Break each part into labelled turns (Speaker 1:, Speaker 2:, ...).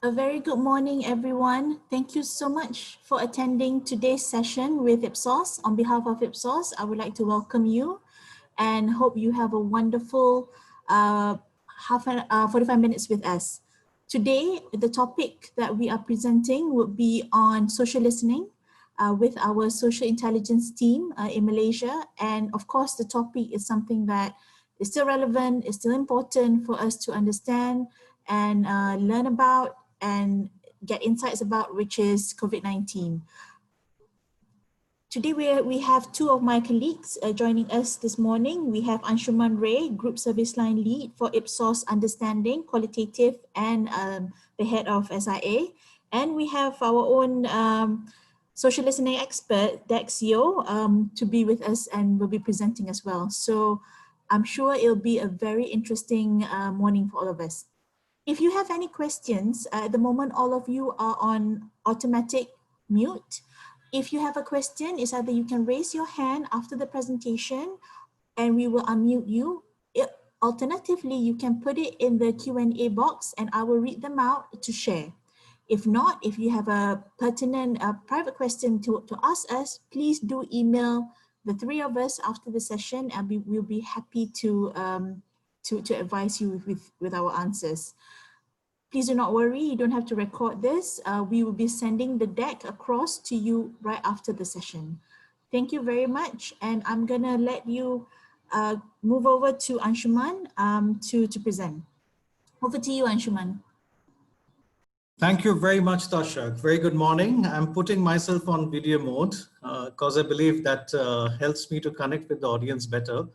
Speaker 1: A very good morning, everyone. Thank you so much for attending today's session with Ipsos. On behalf of Ipsos, I would like to welcome you and hope you have a wonderful 45 minutes with us. Today, the topic that we are presenting would be on social listening with our social intelligence team in Malaysia. And of course, the topic is something that is still relevant, is still important for us to understand and learn about and get insights about, which is COVID-19. Today we have two of my colleagues joining us this morning. We have Anshuman Ray, Group Service Line Lead for Ipsos Understanding, Qualitative, and the head of SIA. And we have our own social listening expert, Dex Yeo, to be with us and will be presenting as well. So I'm sure it'll be a very interesting morning for all of us. If you have any questions, at the moment, all of you are on automatic mute. If you have a question, it's either you can raise your hand after the presentation and we will unmute you. Alternatively, you can put it in the Q&A box and I will read them out to share. If not, if you have a pertinent private question to ask us, please do email the three of us after the session and we will be happy to advise you with our answers. Please do not worry, you don't have to record this. We will be sending the deck across to you right after the session. Thank you very much. And I'm gonna let you move over to Anshuman to present. Over to you, Anshuman.
Speaker 2: Thank you very much, Tasha. Very good morning. I'm putting myself on video mode because I believe that helps me to connect with the audience better.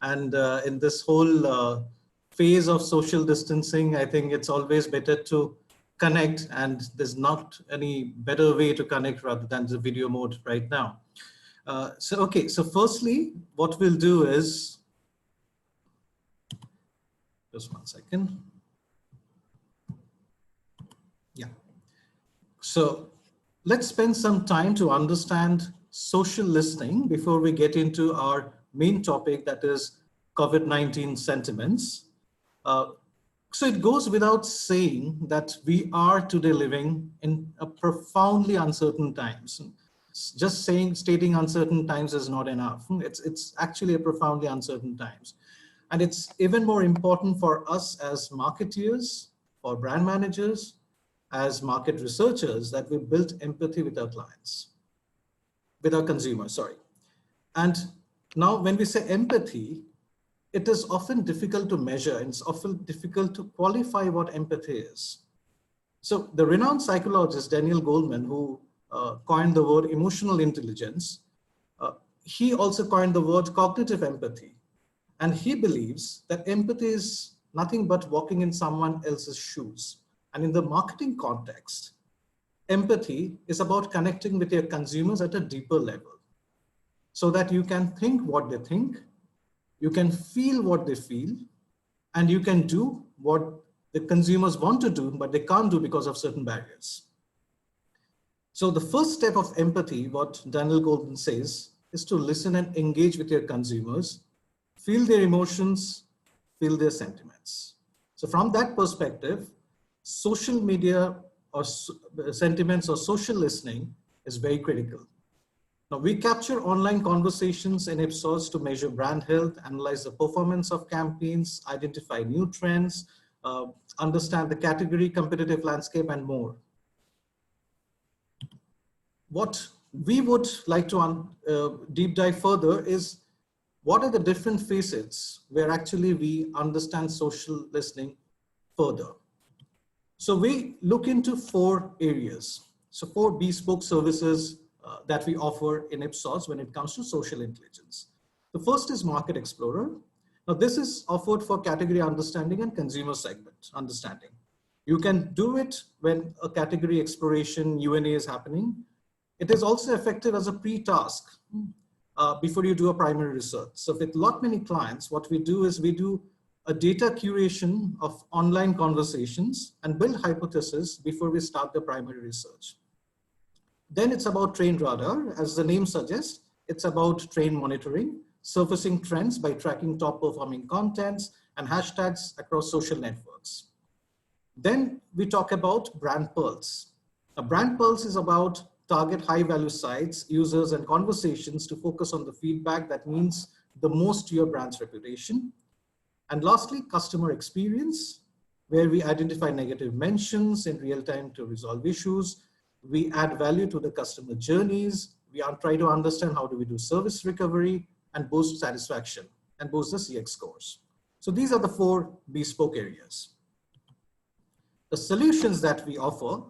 Speaker 2: And in this whole phase of social distancing, I think it's always better to connect, and there's not any better way to connect rather than the video mode right now. So firstly, what we'll do is, just one second. Yeah. So let's spend some time to understand social listening before we get into our main topic, that is COVID-19 sentiments. So it goes without saying that we are today living in a profoundly uncertain times. Just stating uncertain times is not enough. It's actually a profoundly uncertain times. And it's even more important for us as marketeers, for brand managers, as market researchers, that we build empathy with our clients, with our consumers, sorry. And now when we say empathy, it is often difficult to measure and it's often difficult to qualify what empathy is. So the renowned psychologist Daniel Goleman, who coined the word emotional intelligence, he also coined the word cognitive empathy. And he believes that empathy is nothing but walking in someone else's shoes. And in the marketing context, empathy is about connecting with your consumers at a deeper level so that you can think what they think, you can feel what they feel, and you can do what the consumers want to do, but they can't do because of certain barriers. So the first step of empathy, what Daniel Goleman says, is to listen and engage with your consumers, feel their emotions, feel their sentiments. So from that perspective, social media or sentiments or social listening is very critical. Now, we capture online conversations in Ipsos to measure brand health, analyze the performance of campaigns, identify new trends, understand the category, competitive landscape, and more. What we would like to deep dive further is what are the different facets where actually we understand social listening further. So we look into 4 areas. So 4 bespoke services that we offer in Ipsos when it comes to social intelligence. The first is Market Explorer. Now this is offered for category understanding and consumer segment understanding. You can do it when a category exploration UNA is happening. It is also effective as a pre-task before you do a primary research. So with many clients, what we do is we do a data curation of online conversations and build hypotheses before we start the primary research. Then it's about Trend Radar. As the name suggests, it's about trend monitoring, surfacing trends by tracking top performing contents and hashtags across social networks. Then we talk about brand pearls. A brand pearls is about target high value sites, users and conversations to focus on the feedback that means the most to your brand's reputation. And lastly, customer experience, where we identify negative mentions in real time to resolve issues. We add value to the customer journeys. We are trying to understand how do we do service recovery and boost satisfaction and boost the CX scores. So these are the four bespoke areas. The solutions that we offer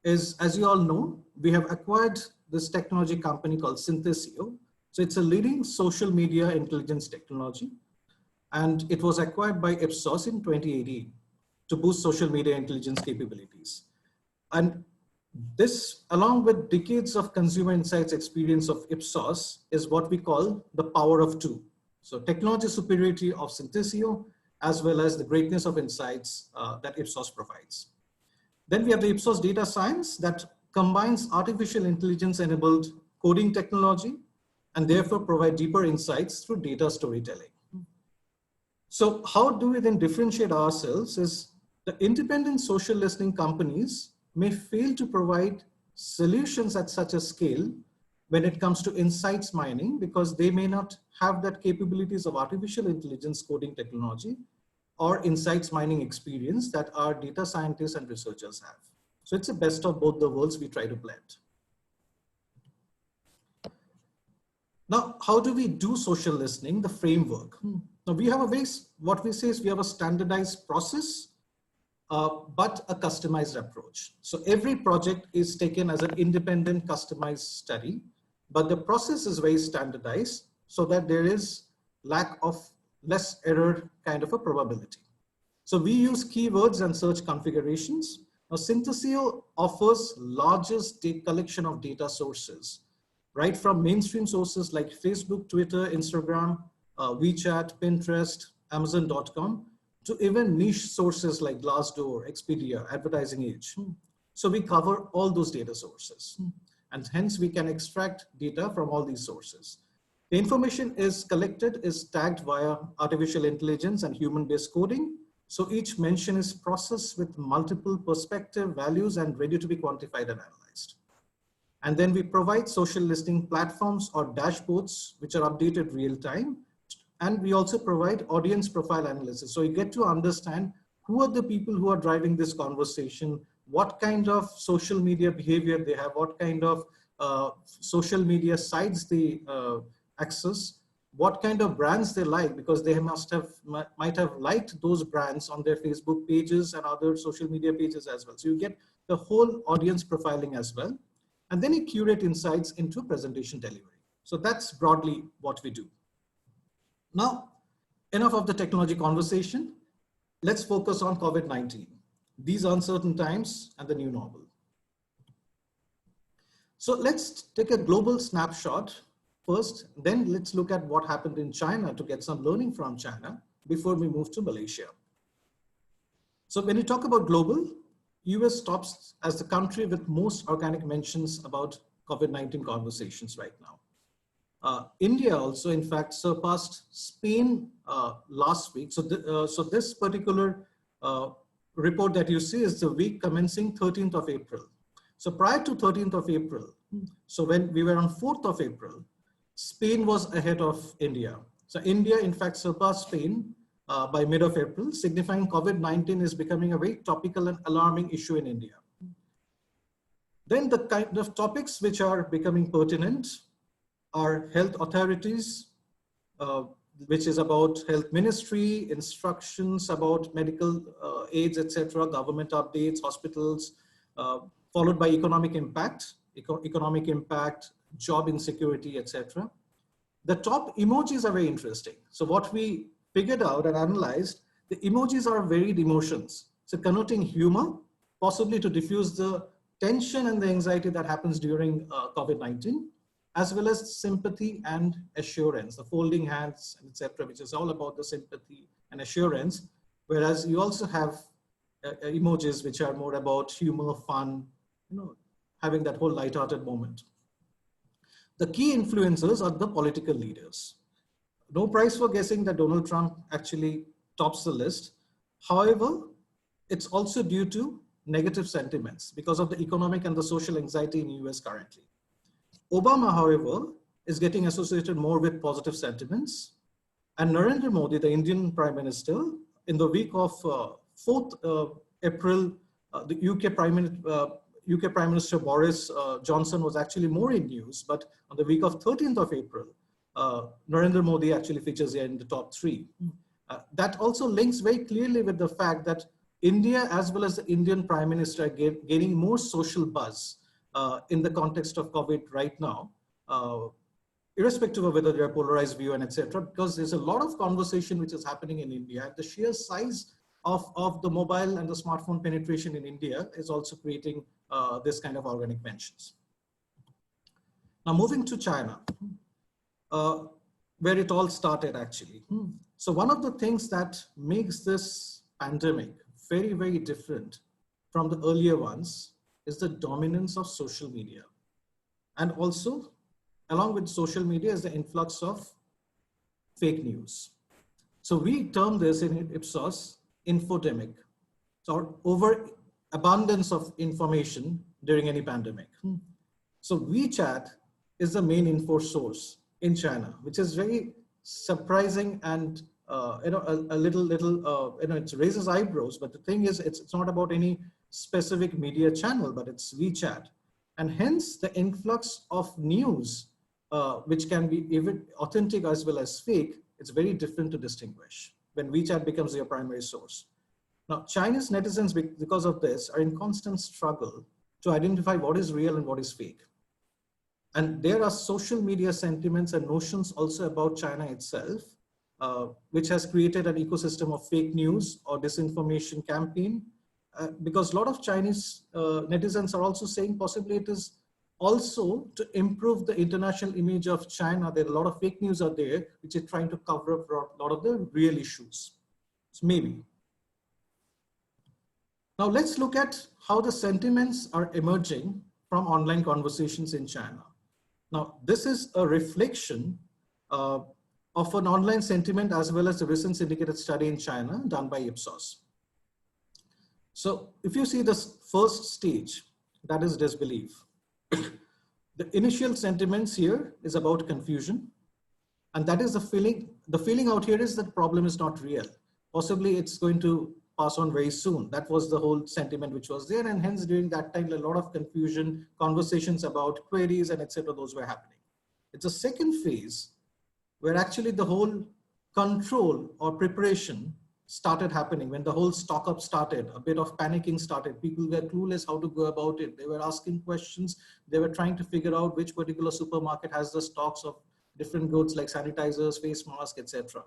Speaker 2: is, as you all know, we have acquired this technology company called Synthesio. So it's a leading social media intelligence technology, and it was acquired by Ipsos in 2018 to boost social media intelligence capabilities. And this, along with decades of consumer insights experience of Ipsos, is what we call the power of two. So technology superiority of Synthesio, as well as the greatness of insights that Ipsos provides. Then we have the Ipsos data science that combines artificial intelligence enabled coding technology and therefore provide deeper insights through data storytelling. So how do we then differentiate ourselves is the independent social listening companies may fail to provide solutions at such a scale when it comes to insights mining because they may not have that capabilities of artificial intelligence coding technology or insights mining experience that our data scientists and researchers have. So it's a best of both the worlds we try to blend. Now, how do we do social listening, the framework? Now we have a very, what we say is we have a standardized process, but a customized approach. So every project is taken as an independent customized study, but the process is very standardized so that there is lack of less error kind of a probability. So we use keywords and search configurations. Now Synthesio offers largest collection of data sources, right from mainstream sources like Facebook, Twitter, Instagram, WeChat, Pinterest, Amazon.com, to even niche sources like Glassdoor, Expedia, Advertising Age. So we cover all those data sources, and hence we can extract data from all these sources. The information is collected, is tagged via artificial intelligence and human-based coding. So each mention is processed with multiple perspective values and ready to be quantified and analyzed. And then we provide social listening platforms or dashboards, which are updated real time. And we also provide audience profile analysis. So you get to understand who are the people who are driving this conversation, what kind of social media behavior they have, what kind of social media sites they access, what kind of brands they like, because they might have liked those brands on their Facebook pages and other social media pages as well. So you get the whole audience profiling as well. And then you curate insights into presentation delivery. So that's broadly what we do. Now, enough of the technology conversation. Let's focus on COVID-19, these uncertain times and the new normal. So let's take a global snapshot first, then let's look at what happened in China to get some learning from China before we move to Malaysia. So when you talk about global, US tops as the country with most organic mentions about COVID-19 conversations right now. India also, in fact, surpassed Spain last week. So this particular report that you see is the week commencing 13th of April. So prior to 13th of April, so when we were on 4th of April, Spain was ahead of India. So India, in fact, surpassed Spain by mid of April, signifying COVID-19 is becoming a very topical and alarming issue in India. Then the kind of topics which are becoming pertinent are health authorities, which is about health ministry, instructions about medical aids, etc., government updates, hospitals, followed by economic impact, job insecurity, etc. The top emojis are very interesting. So what we figured out and analyzed, the emojis are varied emotions. So connoting humor, possibly to diffuse the tension and the anxiety that happens during COVID-19, as well as sympathy and assurance, the folding hands, etc., which is all about the sympathy and assurance. Whereas you also have emojis which are more about humor, fun, having that whole lighthearted moment. The key influencers are the political leaders. No prize for guessing that Donald Trump actually tops the list. However, it's also due to negative sentiments because of the economic and the social anxiety in US currently. Obama, however, is getting associated more with positive sentiments. And Narendra Modi, the Indian Prime Minister, in the week of 4th April, the UK Prime Minister Boris Johnson was actually more in news, but on the week of 13th of April, Narendra Modi actually features here in the top 3. That also links very clearly with the fact that India as well as the Indian Prime Minister are gaining more social buzz in the context of COVID right now, irrespective of whether they're polarized view and etc. Because there's a lot of conversation which is happening in India. The sheer size of the mobile and the smartphone penetration in India is also creating this kind of organic mentions. Now moving to China, where it all started actually. So one of the things that makes this pandemic very, very different from the earlier ones is the dominance of social media. And also, along with social media is the influx of fake news. So we term this in Ipsos infodemic, so overabundance of information during any pandemic. So WeChat is the main info source in China, which is very surprising and a little it raises eyebrows. But the thing is, it's not about any specific media channel, but it's WeChat, and hence the influx of news, which can be even authentic as well as fake. It's very different to distinguish when WeChat becomes your primary source. Now, Chinese netizens, because of this, are in constant struggle to identify what is real and what is fake. And there are social media sentiments and notions also about China itself, which has created an ecosystem of fake news or disinformation campaign, because a lot of Chinese netizens are also saying possibly it is also to improve the international image of China. There are a lot of fake news out there, which is trying to cover up a lot of the real issues. So maybe. Now let's look at how the sentiments are emerging from online conversations in China. Now, this is a reflection of an online sentiment as well as the recent syndicated study in China done by Ipsos. So if you see this first stage, that is disbelief. The initial sentiments here is about confusion. And that is the feeling out here is that the problem is not real. Possibly it's going to pass on very soon. That was the whole sentiment which was there. And hence during that time, a lot of confusion, conversations about queries and etc. those were happening. It's a second phase where actually the whole control or preparation started happening. When the whole stock up started, a bit of panicking started. People were clueless how to go about it. They were asking questions. They were trying to figure out which particular supermarket has the stocks of different goods like sanitizers, face masks, etc.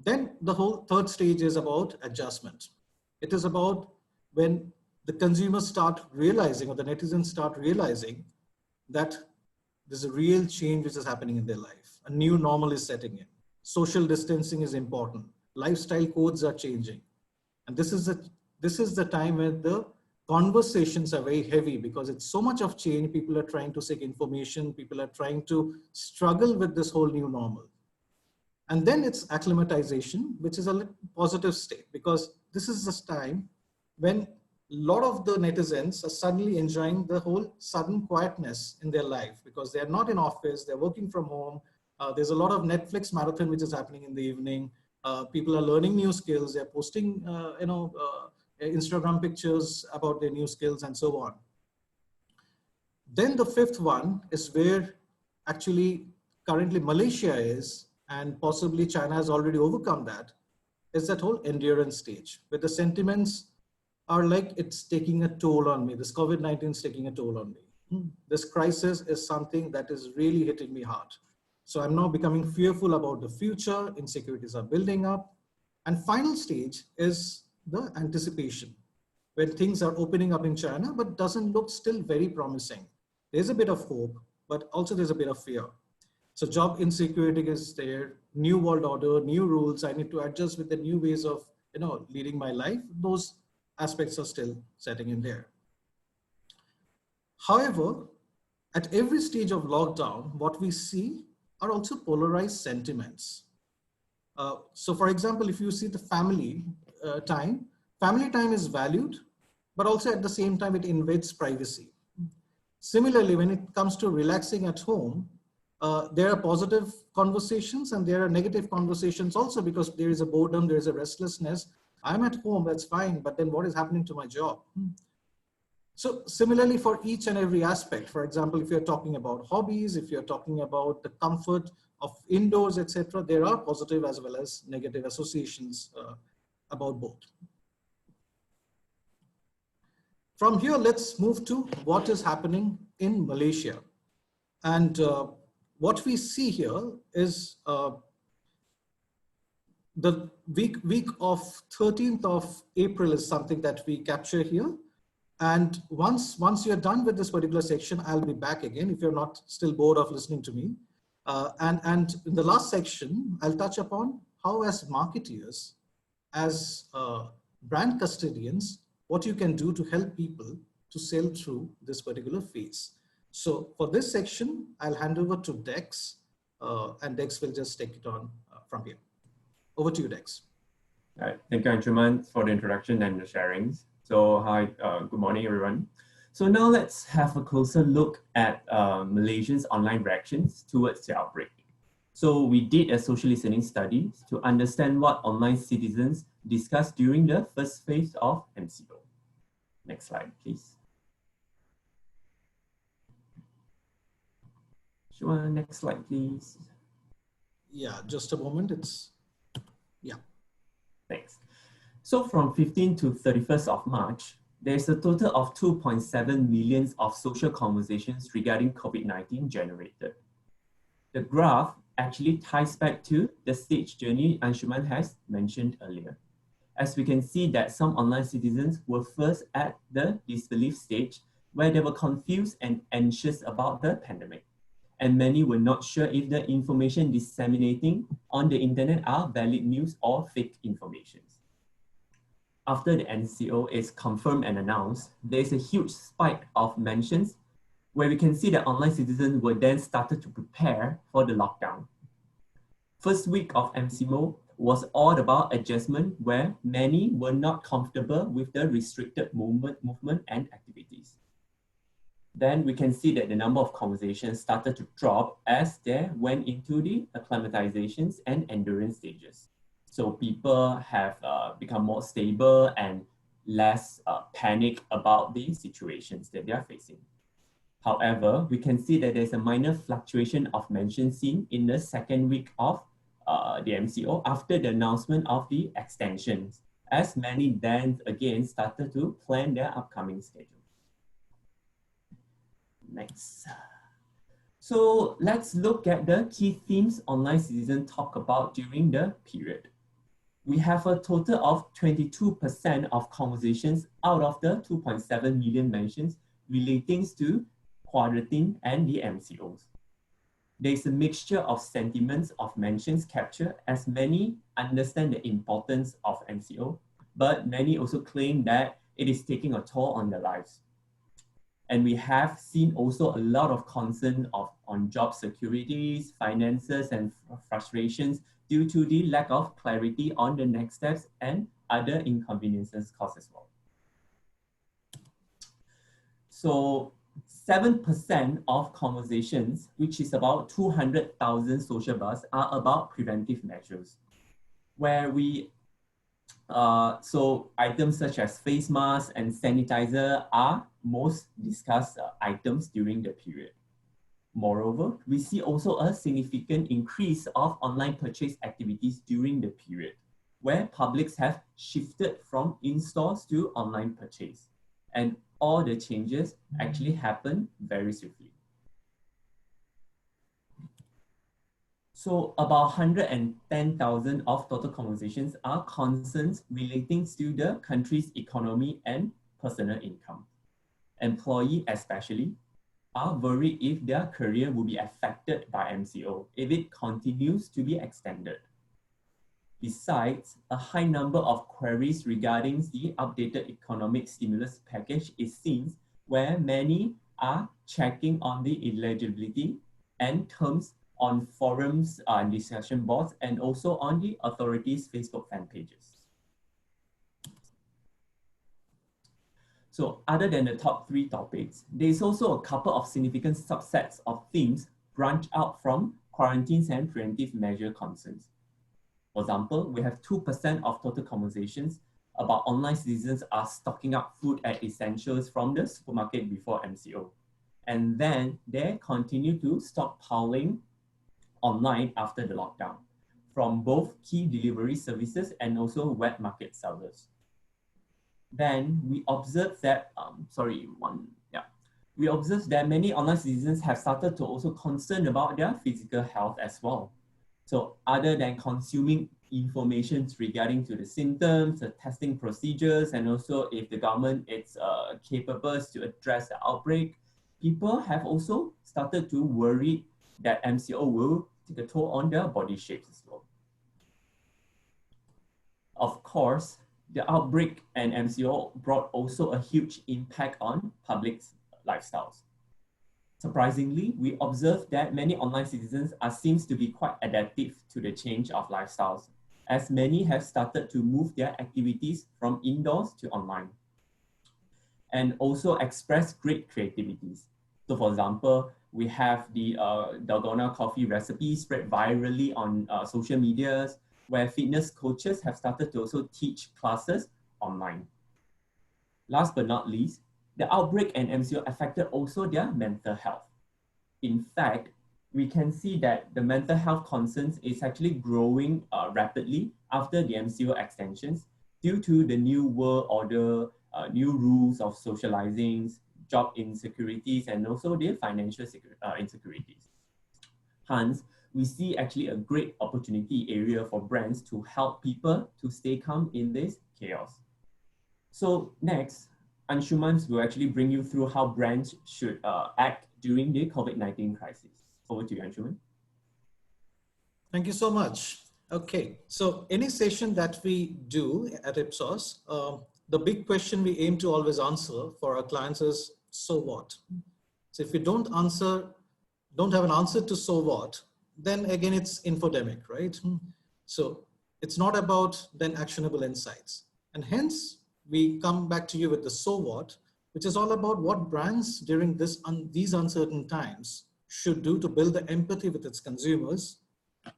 Speaker 2: Then the whole third stage is about adjustment. It is about when the consumers start realizing, or the netizens start realizing, that there's a real change which is happening in their life. A new normal is setting in. Social distancing is important. Lifestyle codes are changing. And this is the time when the conversations are very heavy because it's so much of change. People are trying to seek information. People are trying to struggle with this whole new normal. And then it's acclimatization, which is a positive state, because this is this time when a lot of the netizens are suddenly enjoying the whole sudden quietness in their life because they're not in office, they're working from home. There's a lot of Netflix marathon which is happening in the evening. People are learning new skills. They're posting, Instagram pictures about their new skills and so on. Then the fifth one is where actually currently Malaysia is, and possibly China has already overcome that, is that whole endurance stage where the sentiments are like, it's taking a toll on me. This COVID-19 is taking a toll on me. This crisis is something that is really hitting me hard. So I'm now becoming fearful about the future. Insecurities are building up. And final stage is the anticipation, when things are opening up in China, but doesn't look still very promising. There's a bit of hope, but also there's a bit of fear. So job insecurity is there, new world order, new rules. I need to adjust with the new ways of, leading my life. Those aspects are still setting in there. However, at every stage of lockdown, what we see are also polarized sentiments. So for example, if you see the family time, family time is valued, but also at the same time, it invades privacy. Similarly, when it comes to relaxing at home, there are positive conversations and there are negative conversations also, because there is a boredom, there is a restlessness. I'm at home, that's fine, but then what is happening to my job? So similarly for each and every aspect, for example, if you're talking about hobbies, if you're talking about the comfort of indoors, etc., there are positive as well as negative associations about both. From here, let's move to what is happening in Malaysia. And what we see here is the week of 13th of April is something that we capture here. And once you're done with this particular section, I'll be back again if you're not still bored of listening to me. And in the last section, I'll touch upon how as marketeers, as brand custodians, what you can do to help people to sail through this particular phase. So for this section, I'll hand over to Dex, and Dex will just take it on from here. Over to you, Dex.
Speaker 3: All right. Thank you, Anshuman, for the introduction and the sharings. So hi, good morning, everyone. So now let's have a closer look at Malaysians' online reactions towards the outbreak. So we did a social listening study to understand what online citizens discussed during the first phase of MCO. Next slide, please. Sure, next slide, please.
Speaker 2: Yeah, just a moment. Yeah.
Speaker 3: Thanks. So from 15 to 31st of March, there's a total of 2.7 million of social conversations regarding COVID-19 generated. The graph actually ties back to the stage journey Anshuman has mentioned earlier. As we can see that some online citizens were first at the disbelief stage, where they were confused and anxious about the pandemic. And many were not sure if the information disseminating on the internet are valid news or fake information. After the MCO is confirmed and announced, there is a huge spike of mentions where we can see that online citizens were then started to prepare for the lockdown. First week of MCO was all about adjustment, where many were not comfortable with the restricted movement and activities. Then we can see that the number of conversations started to drop as they went into the acclimatizations and endurance stages. So people have become more stable and less panic about the situations that they are facing. However, we can see that there's a minor fluctuation of mention seen in the second week of the MCO after the announcement of the extensions, as many then again started to plan their upcoming schedule. Next. So let's look at the key themes online citizens talk about during the period. We have a total of 22% of conversations out of the 2.7 million mentions relating to quarantine and the MCOs. There is a mixture of sentiments of mentions captured, as many understand the importance of MCO, but many also claim that it is taking a toll on their lives. And we have seen also a lot of concern on job securities, finances, and frustrations due to the lack of clarity on the next steps and other inconveniences caused as well. So 7% of conversations, which is about 200,000 social buzz, are about preventive measures, where so items such as face masks and sanitizer are most discussed items during the period. Moreover, we see also a significant increase of online purchase activities during the period, where publics have shifted from in-stores to online purchase. And all the changes actually happen very swiftly. So about 110,000 of total conversations are concerns relating to the country's economy and personal income. Employees especially are worried if their career will be affected by MCO if it continues to be extended. Besides, a high number of queries regarding the updated economic stimulus package is seen, where many are checking on the eligibility and terms on forums and discussion boards, and also on the authorities' Facebook fan pages. So other than the top 3 topics, there is also a couple of significant subsets of themes branch out from quarantines and preventive measure concerns. For example, we have 2% of total conversations about online citizens are stocking up food and essentials from the supermarket before MCO. And then they continue to stockpiling online after the lockdown from both key delivery services and also wet market sellers. Then we observed that, we observed that many online citizens have started to also concern about their physical health as well. So other than consuming information regarding to the symptoms, the testing procedures, and also if the government is capable to address the outbreak, people have also started to worry that MCO will take a toll on their body shapes as well. Of course, the outbreak and MCO brought also a huge impact on public lifestyles. Surprisingly, we observed that many online citizens seems to be quite adaptive to the change of lifestyles, as many have started to move their activities from indoors to online, and also express great creativities. So for example, we have the dalgona coffee recipe spread virally on social medias, where fitness coaches have started to also teach classes online. Last but not least, the outbreak and MCO affected also their mental health. In fact, we can see that the mental health concerns is actually growing rapidly after the MCO extensions due to the new world order, new rules of socializing, job insecurities, and also the financial insecurities. Hence, we see actually a great opportunity area for brands to help people to stay calm in this chaos. So next, Anshuman will actually bring you through how brands should act during the COVID-19 crisis. Over to you, Anshuman.
Speaker 2: Thank you so much. Okay, so any session that we do at Ipsos, the big question we aim to always answer for our clients is, so what? So if we don't have an answer to so what, then again, it's infodemic, right? So it's not about then actionable insights. And hence, we come back to you with the so what, which is all about what brands during these uncertain times should do to build the empathy with its consumers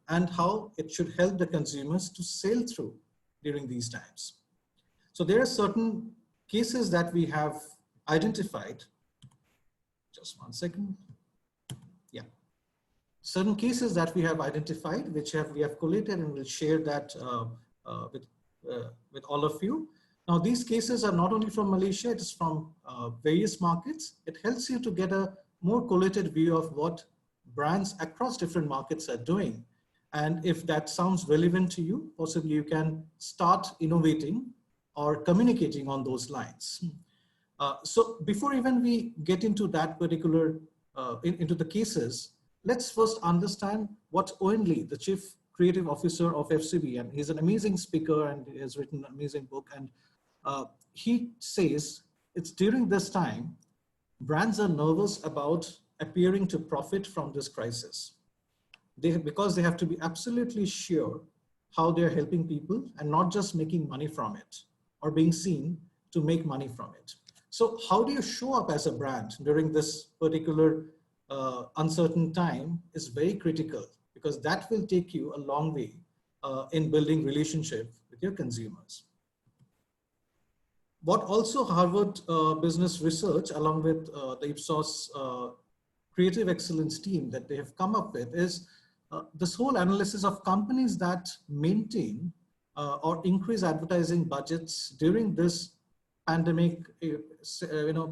Speaker 2: and how it should help the consumers to sail through during these times. So there are certain cases that we have identified. Just one second. Yeah. Certain cases that we have identified, which we have collated, and we'll share that with all of you. Now, these cases are not only from Malaysia, it is from various markets. It helps you to get a more collated view of what brands across different markets are doing. And if that sounds relevant to you, possibly you can start innovating or communicating on those lines. So before even we get into that particular, into the cases, let's first understand what Owen Lee, the Chief Creative Officer of FCB, and he's an amazing speaker and he has written an amazing book. And he says it's during this time, brands are nervous about appearing to profit from this crisis. Because they have to be absolutely sure how they're helping people and not just making money from it or being seen to make money from it. So how do you show up as a brand during this particular uncertain time is very critical, because that will take you a long way in building relationship with your consumers. What also Harvard Business Research, along with the Ipsos Creative Excellence team that they have come up with, is this whole analysis of companies that maintain or increase advertising budgets during this pandemic,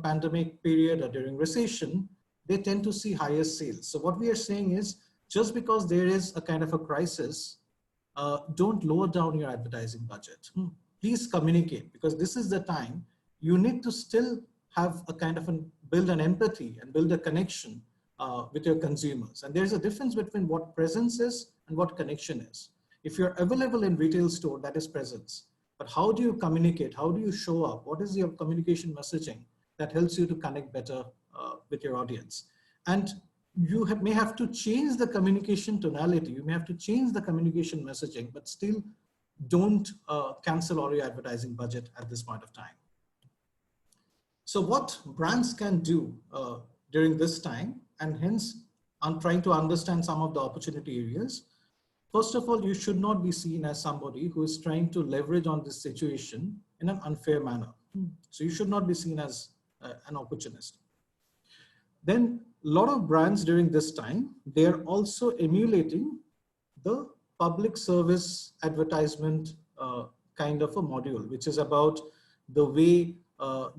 Speaker 2: pandemic period or during recession, they tend to see higher sales. So what we are saying is, just because there is a kind of a crisis, don't lower down your advertising budget. Please communicate, because this is the time you need to still have a kind of build an empathy and build a connection with your consumers. And there's a difference between what presence is and what connection is. If you're available in retail store, that is presence. But how do you communicate? How do you show up? What is your communication messaging that helps you to connect better with your audience? And you may have to change the communication tonality. You may have to change the communication messaging, but still don't cancel all your advertising budget at this point of time. So what brands can do during this time, and hence I'm trying to understand some of the opportunity areas. First of all, you should not be seen as somebody who is trying to leverage on this situation in an unfair manner. So you should not be seen as an opportunist. Then a lot of brands during this time, they're also emulating the public service advertisement kind of a module, which is about the way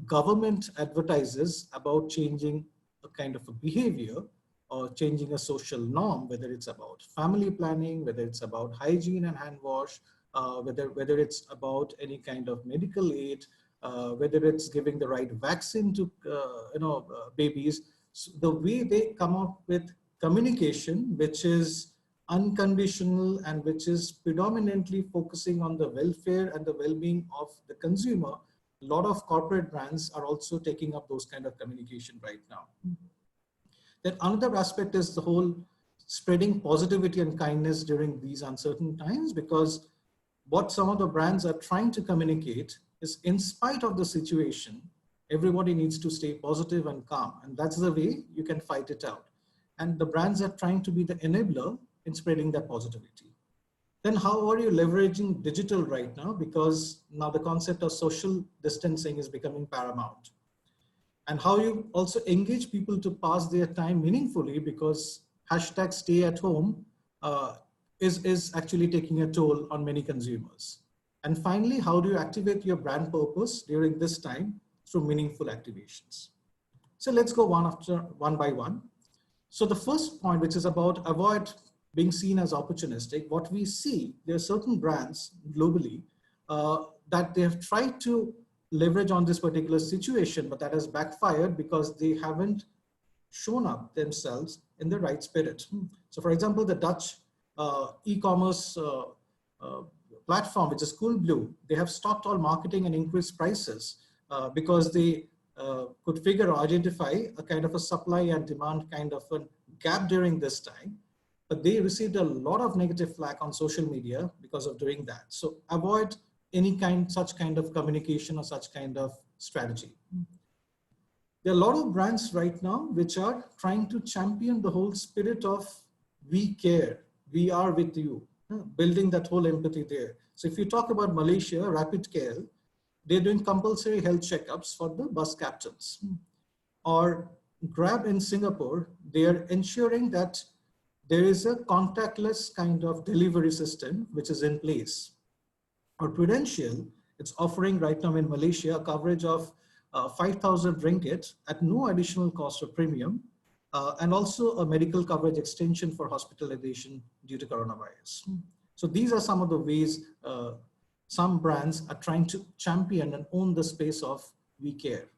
Speaker 2: government advertises about changing a kind of a behavior or changing a social norm, whether it's about family planning, whether it's about hygiene and hand wash, whether it's about any kind of medical aid, whether it's giving the right vaccine to babies. So the way they come up with communication, which is unconditional and which is predominantly focusing on the welfare and the well-being of the consumer, a lot of corporate brands are also taking up those kind of communication right now. Then another aspect is the whole spreading positivity and kindness during these uncertain times, because what some of the brands are trying to communicate is, in spite of the situation, everybody needs to stay positive and calm. And that's the way you can fight it out. And the brands are trying to be the enabler in spreading that positivity. Then how are you leveraging digital right now? Because now the concept of social distancing is becoming paramount. And how you also engage people to pass their time meaningfully, because hashtag stay at home is actually taking a toll on many consumers. And finally, how do you activate your brand purpose during this time through meaningful activations? So let's go one by one. So the first point, which is about avoid being seen as opportunistic, what we see, there are certain brands globally that they have tried to leverage on this particular situation, but that has backfired because they haven't shown up themselves in the right spirit. So for example, the Dutch e-commerce platform, which is Coolblue, they have stopped all marketing and increased prices because they could figure or identify a kind of a supply and demand kind of a gap during this time. But they received a lot of negative flack on social media because of doing that. So avoid any such kind of communication or such kind of strategy. There are a lot of brands right now which are trying to champion the whole spirit of we care, we are with you, building that whole empathy there. So if you talk about Malaysia, Rapid Care, they're doing compulsory health checkups for the bus captains. Or Grab in Singapore, they're ensuring that there is a contactless kind of delivery system which is in place. Or Prudential, it's offering right now in Malaysia a coverage of 5,000 ringgit at no additional cost or premium, and also a medical coverage extension for hospitalization due to coronavirus. So these are some of the ways some brands are trying to champion and own the space of we care.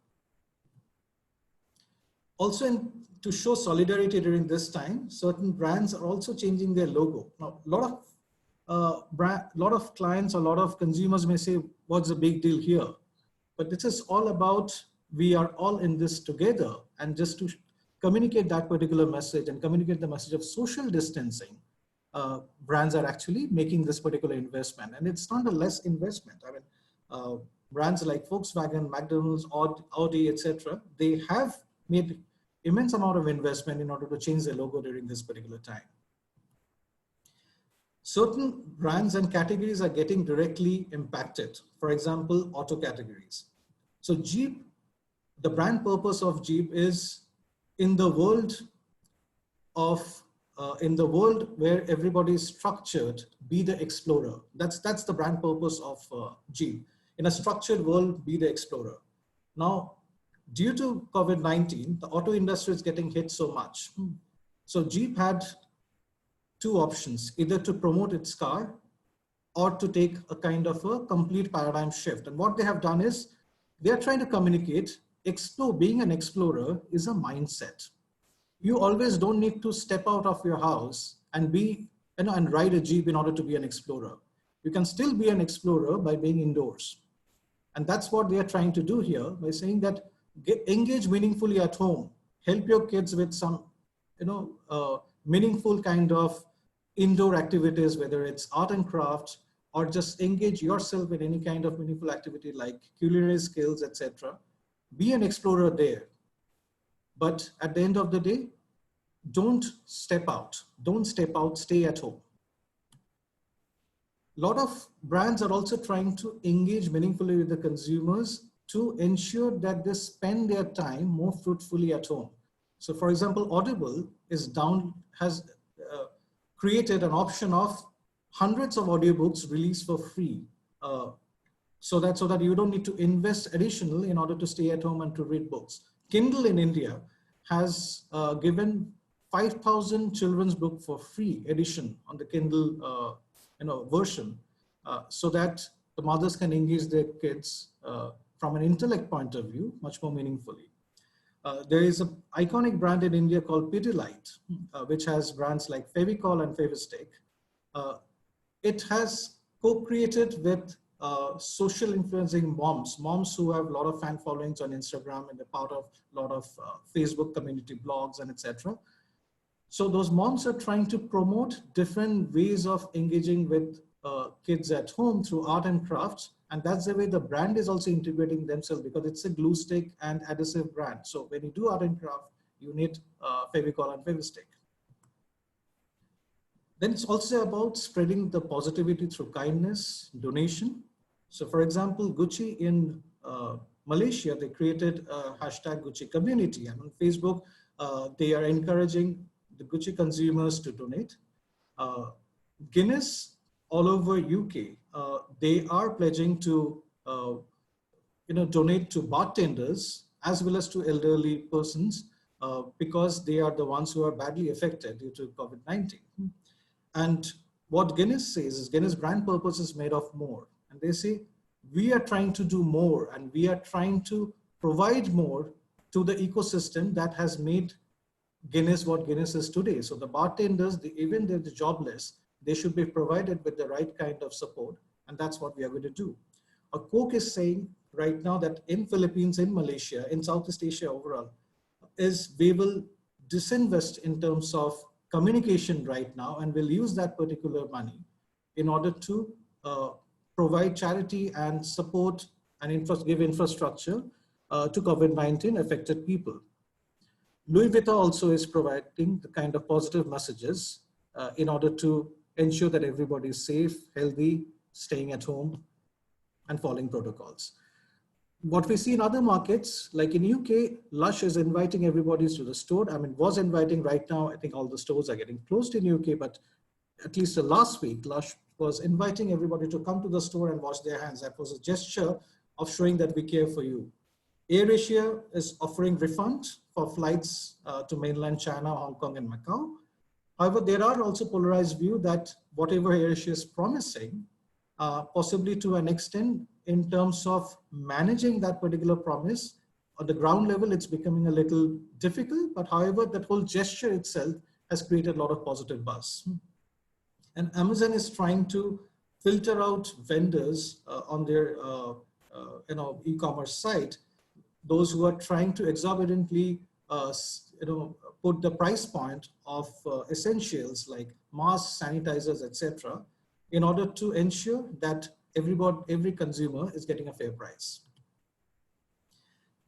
Speaker 2: Also, to show solidarity during this time, certain brands are also changing their logo. Now, a lot of clients, a lot of consumers may say, what's the big deal here? But this is all about we are all in this together, and just to communicate that particular message and communicate the message of social distancing, brands are actually making this particular investment. And it's not a less investment. I mean, brands like Volkswagen, McDonald's, Audi, etc., they have made immense amount of investment in order to change their logo during this particular time. Certain brands and categories are getting directly impacted. For example, auto categories. So Jeep, the brand purpose of Jeep is in the world where everybody is structured, be the explorer. That's the brand purpose of Jeep. In a structured world, be the explorer. Now, due to COVID-19, the auto industry is getting hit so much. So Jeep had two options, either to promote its car or to take a kind of a complete paradigm shift. And what they have done is they are trying to communicate, being an explorer is a mindset. You always don't need to step out of your house and and ride a Jeep in order to be an explorer. You can still be an explorer by being indoors. And that's what they are trying to do here by saying that engage meaningfully at home, help your kids with some, meaningful kind of indoor activities, whether it's art and crafts, or just engage yourself in any kind of meaningful activity like culinary skills, etc. be an explorer there. But at the end of the day, don't step out. Don't step out, stay at home. A lot of brands are also trying to engage meaningfully with the consumers to ensure that they spend their time more fruitfully at home. So for example, Audible has created an option of hundreds of audiobooks released for free. So that you don't need to invest additional in order to stay at home and to read books. Kindle in India has given 5,000 children's book for free edition on the Kindle version, so that the mothers can engage their kids from an intellect point of view much more meaningfully. There is an iconic brand in India called Pidilite, which has brands like Fevicol and Fevistick. It has co-created with social influencing moms who have a lot of fan followings on Instagram and a part of a lot of Facebook community blogs and etc. So those moms are trying to promote different ways of engaging with kids at home through art and crafts. And that's the way the brand is also integrating themselves, because it's a glue stick and adhesive brand. So when you do art and craft, you need Fevicol and Fevistick. Then it's also about spreading the positivity through kindness, donation. So for example, Gucci in Malaysia, they created a hashtag Gucci community. And on Facebook, they are encouraging the Gucci consumers to donate. Guinness all over UK, they are pledging to donate to bartenders as well as to elderly persons, because they are the ones who are badly affected due to COVID-19. And what Guinness says is Guinness brand purpose is made of more. And they say, we are trying to do more and we are trying to provide more to the ecosystem that has made Guinness what Guinness is today. So the bartenders, even they're jobless, they should be provided with the right kind of support. And that's what we are going to do. A Coke is saying right now that in Philippines, in Malaysia, in Southeast Asia overall, is we will disinvest in terms of communication right now, and we'll use that particular money in order to provide charity and support and give infrastructure to COVID-19 affected people. Louis Vuitton also is providing the kind of positive messages in order to ensure that everybody is safe, healthy, staying at home, and following protocols. What we see in other markets, like in UK, Lush is inviting everybody to the store. I mean, was inviting right now. I think all the stores are getting closed in UK, but at least last week, Lush was inviting everybody to come to the store and wash their hands. That was a gesture of showing that we care for you. AirAsia is offering refund for flights to mainland China, Hong Kong, and Macau. However, there are also polarized views that whatever AirAsia is promising, possibly to an extent, in terms of managing that particular promise, on the ground level, it's becoming a little difficult. But however, that whole gesture itself has created a lot of positive buzz. And Amazon is trying to filter out vendors on their e-commerce site, those who are trying to exorbitantly put the price point of essentials like masks, sanitizers, etc., in order to ensure that every consumer is getting a fair price.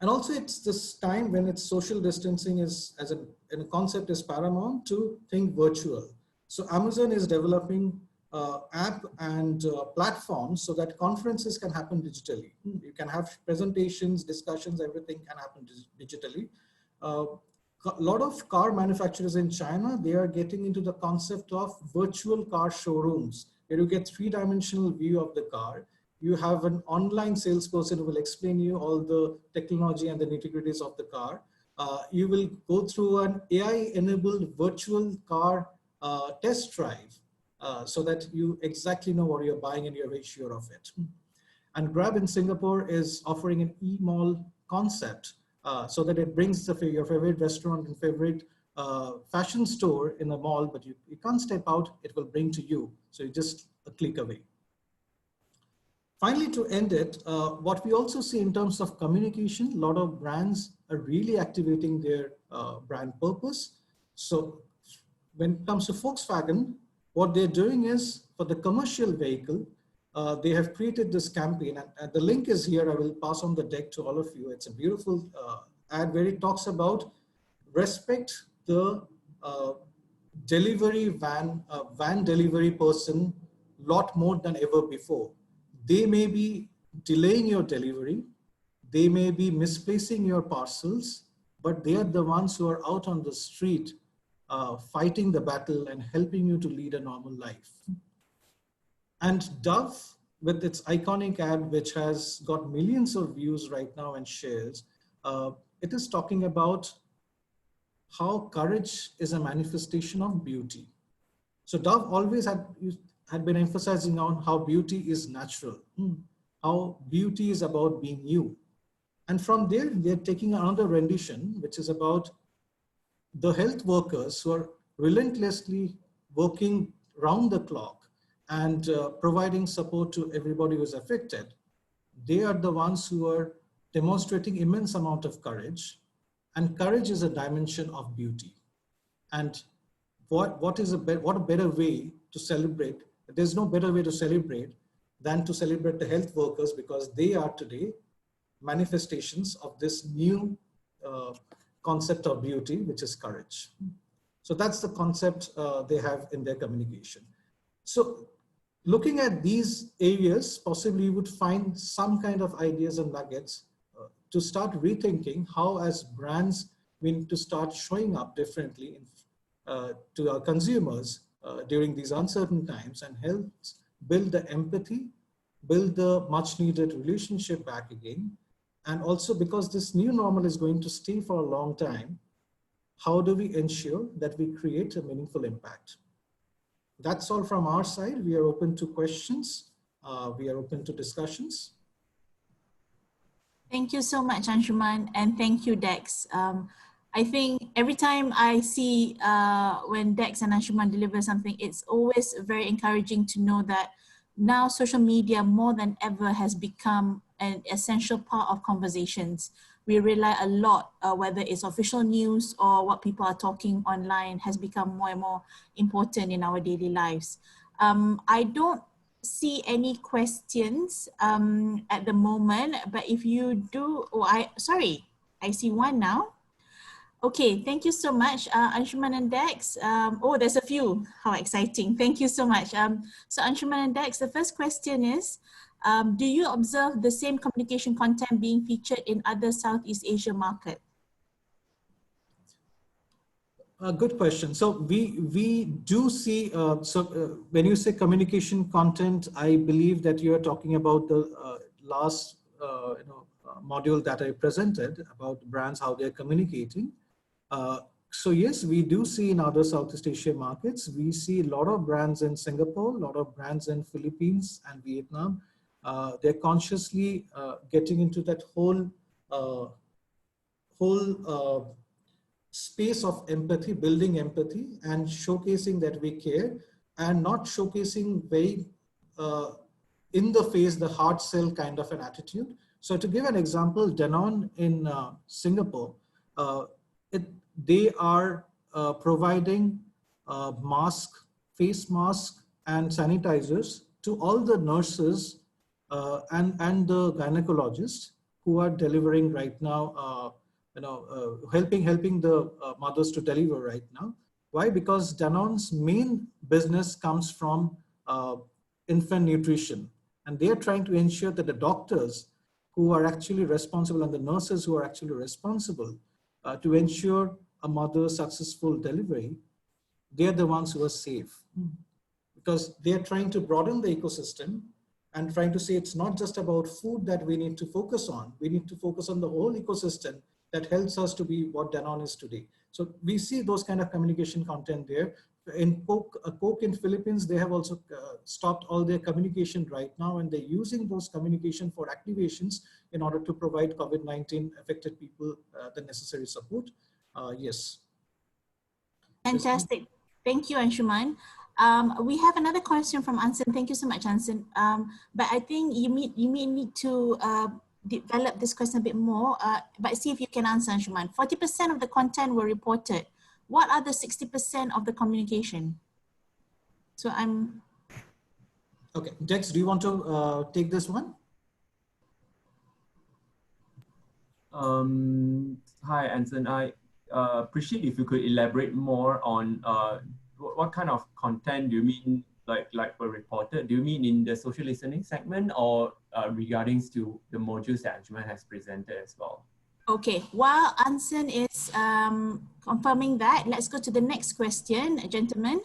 Speaker 2: And also it's this time when it's social distancing is as a concept is paramount to think virtual. So Amazon is developing app and platforms so that conferences can happen digitally. You can have presentations, discussions, everything can happen digitally. A lot of car manufacturers in China, they are getting into the concept of virtual car showrooms, where you get three-dimensional view of the car. You have an online salesperson who will explain you all the technology and the nitty-gritties of the car. You will go through an AI-enabled virtual car test drive so that you exactly know what you're buying and you're very sure of it. And Grab in Singapore is offering an e-mall concept so that it brings your favorite restaurant and favorite fashion store in a mall, but you can't step out, it will bring to you. So you're just a click away. Finally, to end it, what we also see in terms of communication, a lot of brands are really activating their brand purpose. So when it comes to Volkswagen, what they're doing is for the commercial vehicle, they have created this campaign, and the link is here. I will pass on the deck to all of you. It's a beautiful ad where it talks about respect the uh, delivery van delivery person lot more than ever before. They may be delaying your delivery, they may be misplacing your parcels, but they are the ones who are out on the street fighting the battle and helping you to lead a normal life. And Dove, with its iconic ad, which has got millions of views right now and shares, it is talking about how courage is a manifestation of beauty. So Dove always had been emphasizing on how beauty is natural, how beauty is about being you. And from there, they're taking another rendition, which is about the health workers who are relentlessly working round the clock and providing support to everybody who's affected. They are the ones who are demonstrating immense amount of courage, and courage is a dimension of beauty. And what a better way to celebrate? There's no better way to celebrate than to celebrate the health workers, because they are today manifestations of this new concept of beauty, which is courage. So that's the concept they have in their communication. So looking at these areas, possibly you would find some kind of ideas and nuggets to start rethinking how as brands we need to start showing up differently to our consumers during these uncertain times, and help build the empathy, build the much needed relationship back again. And also, because this new normal is going to stay for a long time, how do we ensure that we create a meaningful impact? That's all from our side. We are open to questions. We are open to discussions.
Speaker 1: Thank you so much, Anshuman, and thank you, Dex. I think every time I see when Dex and Anshuman deliver something, it's always very encouraging to know that now social media more than ever has become an essential part of conversations. We rely a lot, whether it's official news or what people are talking online, has become more and more important in our daily lives. I don't see any questions at the moment, but if you do, I see one now. Okay, thank you so much, Anshuman and Dex. Oh, there's a few. How exciting. Thank you so much. So Anshuman and Dex, the first question is, do you observe the same communication content being featured in other Southeast Asia markets?
Speaker 2: Good question. So we do see, when you say communication content, I believe that you are talking about the last module that I presented about brands, how they're communicating. So yes, we do see in other Southeast Asia markets, we see a lot of brands in Singapore, a lot of brands in Philippines and Vietnam. They're consciously getting into that whole space of empathy, building empathy and showcasing that we care, and not showcasing very in the face, the hard sell kind of an attitude. So to give an example, Danone in Singapore, they are providing face mask and sanitizers to all the nurses and the gynecologists who are delivering right now, helping the mothers to deliver right now. Why? Because Danone's main business comes from infant nutrition, and they are trying to ensure that the doctors who are actually responsible and the nurses who are actually responsible to ensure a mother's successful delivery, they are the ones who are safe, because they are trying to broaden the ecosystem and trying to say it's not just about food that we need to focus on. We need to focus on the whole ecosystem that helps us to be what Danone is today. So we see those kind of communication content there. In Coke in Philippines, they have also stopped all their communication right now, and they're using those communication for activations in order to provide COVID-19 affected people the necessary support. Yes.
Speaker 1: Fantastic. Thank you, Anshuman. We have another question from Anson. Thank you so much, Anson. But I think you may need to develop this question a bit more, but see if you can answer, Anshuman. 40% of the content were reported. What are the 60% of the communication? So
Speaker 2: Okay, Dex, do you want to take this one?
Speaker 3: Hi, Anson. I appreciate if you could elaborate more on what kind of content do you mean, like were reported? Do you mean in the social listening segment or regarding to the modules that Anjuman has presented as well?
Speaker 1: Okay, while Anson is confirming that, let's go to the next question, gentlemen.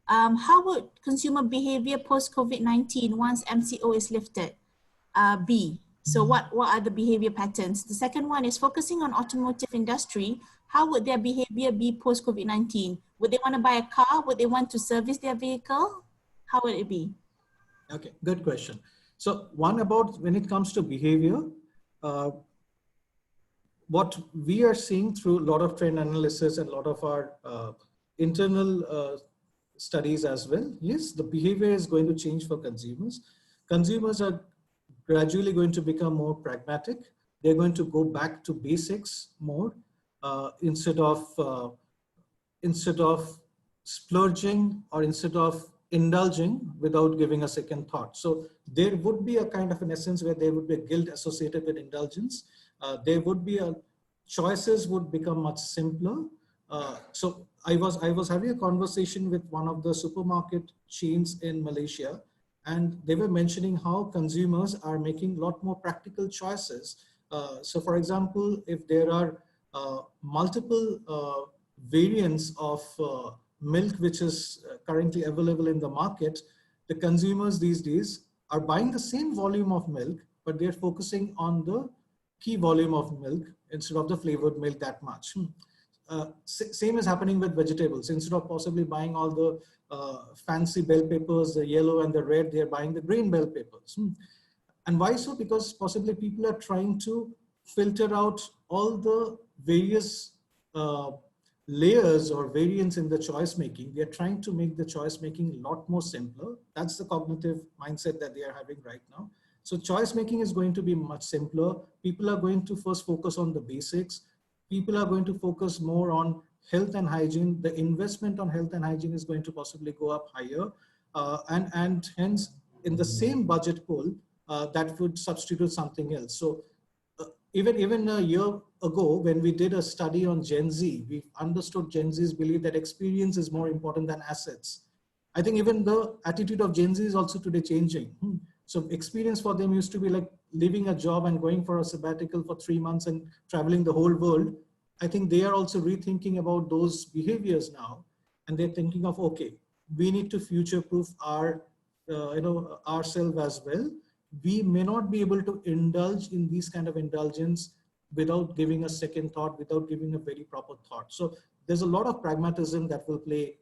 Speaker 1: How would consumer behavior post-COVID-19 once MCO is lifted? B. So what are the behavior patterns? The second one is focusing on automotive industry. How would their behavior be post-COVID-19? Would they want to buy a car? Would they want to service their vehicle? How would it be?
Speaker 2: Okay, good question. So one about when it comes to behavior, uh, what we are seeing through a lot of trend analysis and a lot of our internal studies as well, yes, the behavior is going to change for consumers. Consumers are gradually going to become more pragmatic. They're going to go back to basics more instead of splurging or instead of indulging without giving a second thought. So there would be a kind of an essence where there would be a guilt associated with indulgence. There would be a choices would become much simpler. So I was having a conversation with one of the supermarket chains in Malaysia, and they were mentioning how consumers are making a lot more practical choices. So for example, if there are multiple variants of milk which is currently available in the market, the consumers these days are buying the same volume of milk, but they're focusing on the key volume of milk instead of the flavored milk that much. Same is happening with vegetables. Instead of possibly buying all the fancy bell peppers, the yellow and the red, they're buying the green bell peppers. And why so? Because possibly people are trying to filter out all the various layers or variants in the choice making. We are trying to make the choice making a lot more simpler. That's the cognitive mindset that they are having right now. So choice making is going to be much simpler. People are going to first focus on the basics. People are going to focus more on health and hygiene. The investment on health and hygiene is going to possibly go up higher. And hence, in the same budget pool, that would substitute something else. So even a year ago, when we did a study on Gen Z, we understood Gen Z's belief that experience is more important than assets. I think even the attitude of Gen Z is also today changing. So experience for them used to be like leaving a job and going for a sabbatical for 3 months and traveling the whole world. I think they are also rethinking about those behaviors now, and they're thinking of, okay, we need to future-proof our, ourselves as well. We may not be able to indulge in these kind of indulgence without giving a second thought, without giving a very proper thought. So there's a lot of pragmatism that will play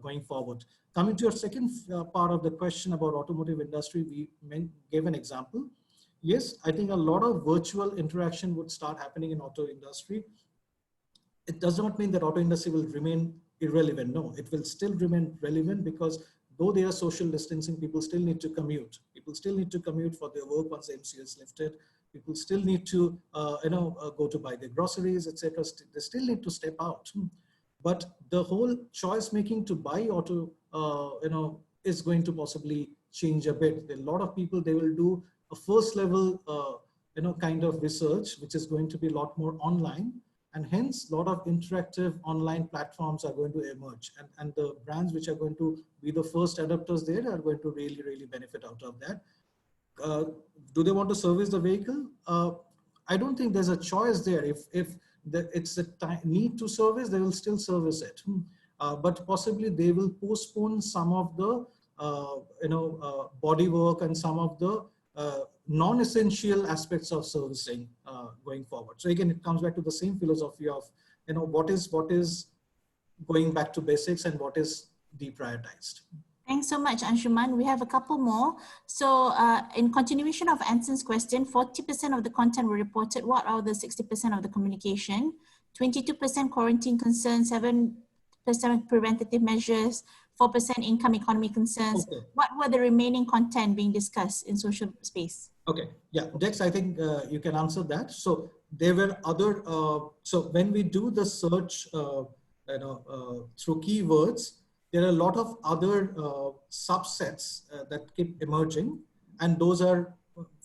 Speaker 2: going forward. Coming to your second part of the question about automotive industry, we gave an example. Yes, I think a lot of virtual interaction would start happening in auto industry. It does not mean that auto industry will remain irrelevant. No, it will still remain relevant because though they are social distancing, people still need to commute. People still need to commute for their work once the MCO is lifted. People still need to, go to buy their groceries, etc. They still need to step out. But the whole choice making to buy auto, is going to possibly change a bit. There are a lot of people, they will do a first level, kind of research, which is going to be a lot more online. And hence, a lot of interactive online platforms are going to emerge. And the brands which are going to be the first adopters there are going to really, really benefit out of that. Do they want to service the vehicle? I don't think there's a choice there. If it's a need to service, they will still service it. But possibly they will postpone some of the body work and some of the non-essential aspects of servicing going forward. So again, it comes back to the same philosophy of what is going back to basics and what is deprioritized.
Speaker 1: Thanks so much, Anshuman. We have a couple more. So in continuation of Anson's question, 40% of the content were reported. What are the 60% of the communication? 22% quarantine concerns, 7% preventative measures, 4% income economy concerns. Okay. What were the remaining content being discussed in social space?
Speaker 2: Okay, yeah, Dex, I think you can answer that. So there were other, so when we do the search, through keywords, there are a lot of other subsets that keep emerging, and those are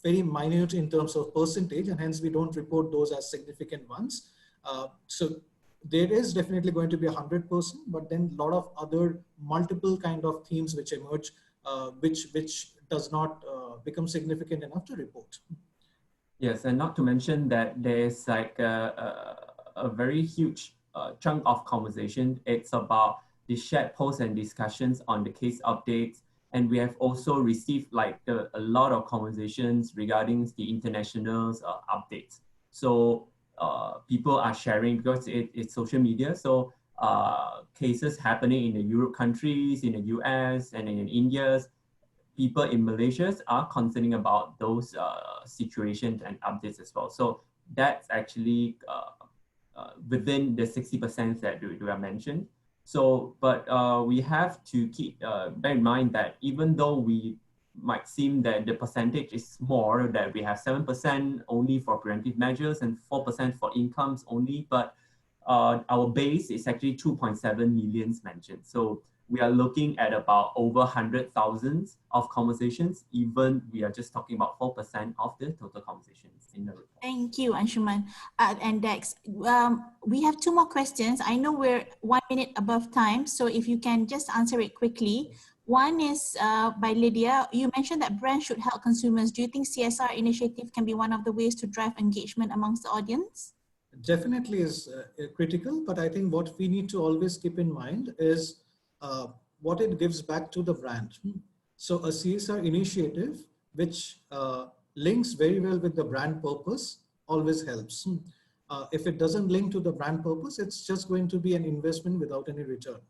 Speaker 2: very minute in terms of percentage, and hence we don't report those as significant ones. So there is definitely going to be 100%, but then a lot of other multiple kind of themes which emerge, which does not become significant enough to report.
Speaker 3: Yes, and not to mention that there's like a very huge chunk of conversation. It's about the shared posts and discussions on the case updates. And we have also received like a lot of conversations regarding the international updates. So people are sharing because it's social media. So cases happening in the Europe countries, in the US, and in India, people in Malaysia are concerning about those situations and updates as well. So that's actually within the 60% that we have mentioned. So, but we have to keep bear in mind that even though we might seem that the percentage is more, that we have 7% only for preventive measures and 4% for incomes only, but our base is actually 2.7 million mentioned. So we are looking at about over 100,000 of conversations, even we are just talking about 4% of the total conversations in the report.
Speaker 1: Thank you, Anshuman and Dex. We have two more questions. I know we're 1 minute above time, so if you can just answer it quickly. One is by Lydia. You mentioned that brands should help consumers. Do you think CSR initiative can be one of the ways to drive engagement amongst the audience?
Speaker 2: Definitely is critical, but I think what we need to always keep in mind is what it gives back to the brand. So a CSR initiative which links very well with the brand purpose always helps. If it doesn't link to the brand purpose, it's just going to be an investment without any return.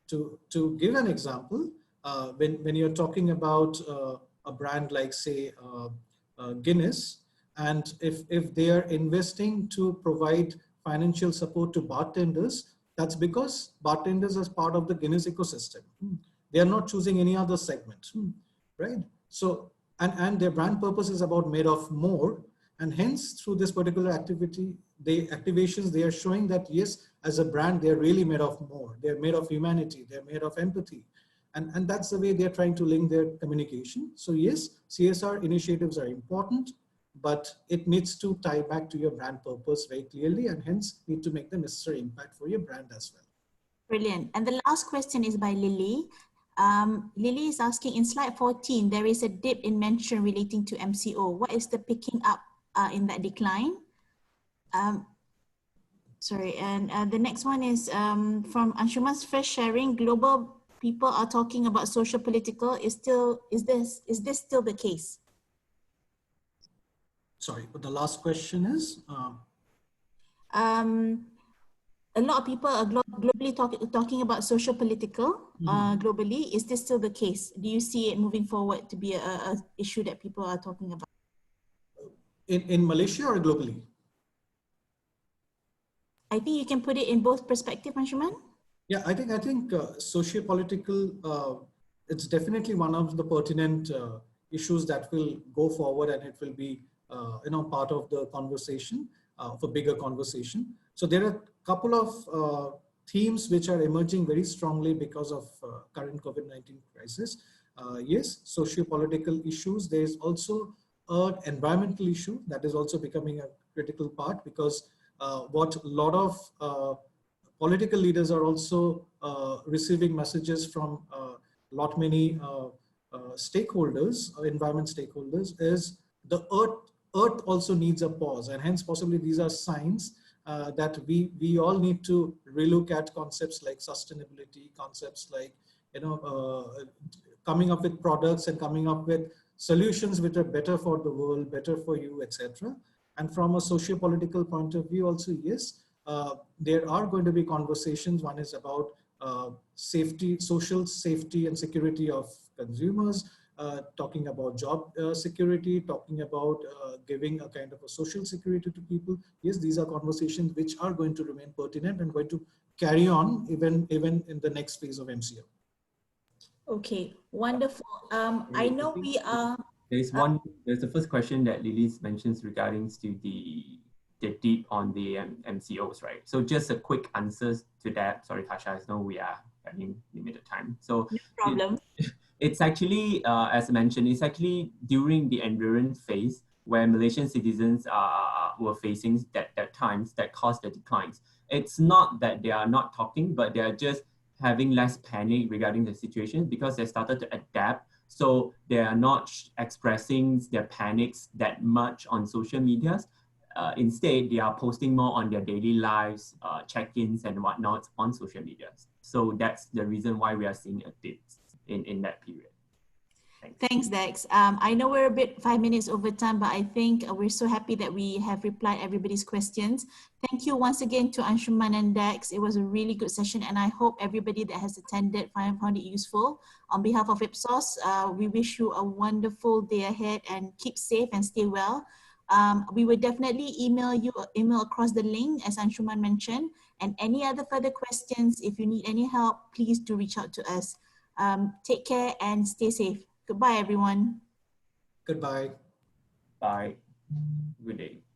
Speaker 2: To give an example, when you're talking about a brand like say Guinness, and if they are investing to provide financial support to bartenders, that's because bartenders are part of the Guinness ecosystem. They are not choosing any other segment, right? So, and their brand purpose is about made of more, and hence through this particular activity, activations, they are showing that yes, as a brand, they're really made of more. They're made of humanity. They're made of empathy. And that's the way they're trying to link their communication. So yes, CSR initiatives are important, but it needs to tie back to your brand purpose very clearly, and hence need to make the necessary impact for your brand as well.
Speaker 1: Brilliant. And the last question is by Lily. Lily is asking, in slide 14, there is a dip in mention relating to MCO. What is the picking up in that decline? Sorry, and the next one is from Anshuman's first sharing. Global people are talking about social political. Is this still the case?
Speaker 2: Sorry, but the last question is?
Speaker 1: A lot of people are globally talking about social political globally. Is this still the case? Do you see it moving forward to be a issue that people are talking about?
Speaker 2: In Malaysia or globally?
Speaker 1: I think you can put it in both perspective, Anshuman.
Speaker 2: Yeah, I think socio-political, it's definitely one of the pertinent issues that will go forward, and it will be part of the conversation, of a bigger conversation. So there are a couple of themes which are emerging very strongly because of current COVID-19 crisis. Yes, socio-political issues. There is also an environmental issue that is also becoming a critical part, because what a lot of political leaders are also receiving messages from many stakeholders, environment stakeholders, is the earth also needs a pause, and hence possibly these are signs that we all need to relook at concepts like sustainability, concepts like coming up with products and coming up with solutions which are better for the world, better for you, etc. And from a socio-political point of view also, yes, there are going to be conversations. One is about safety, social safety and security of consumers, talking about job security, talking about giving a kind of a social security to people. Yes, these are conversations which are going to remain pertinent and going to carry on even in the next phase of MCO.
Speaker 1: Okay, wonderful. I know we are.
Speaker 3: There's the first question that Lily mentions regarding to the dip on the MCOs, right? So just a quick answer to that. Sorry, Tasha, I know we are having limited time. So
Speaker 1: No problem.
Speaker 3: it's actually, as mentioned, it's actually during the endurance phase where Malaysian citizens were facing that times that caused the declines. It's not that they are not talking, but they are just having less panic regarding the situation because they started to adapt. So they are not expressing their panics that much on social medias. Instead, they are posting more on their daily lives, check-ins and whatnot on social media. So that's the reason why we are seeing a dip in that period.
Speaker 1: Thanks, Dex. I know we're a bit 5 minutes over time, but I think we're so happy that we have replied everybody's questions. Thank you once again to Anshuman and Dex. It was a really good session, and I hope everybody that has attended found it useful. On behalf of Ipsos, we wish you a wonderful day ahead and keep safe and stay well. We will definitely email across the link as Anshuman mentioned, and any other further questions, if you need any help, please do reach out to us. Take care and stay safe. Goodbye, everyone.
Speaker 2: Goodbye.
Speaker 3: Bye. Good day.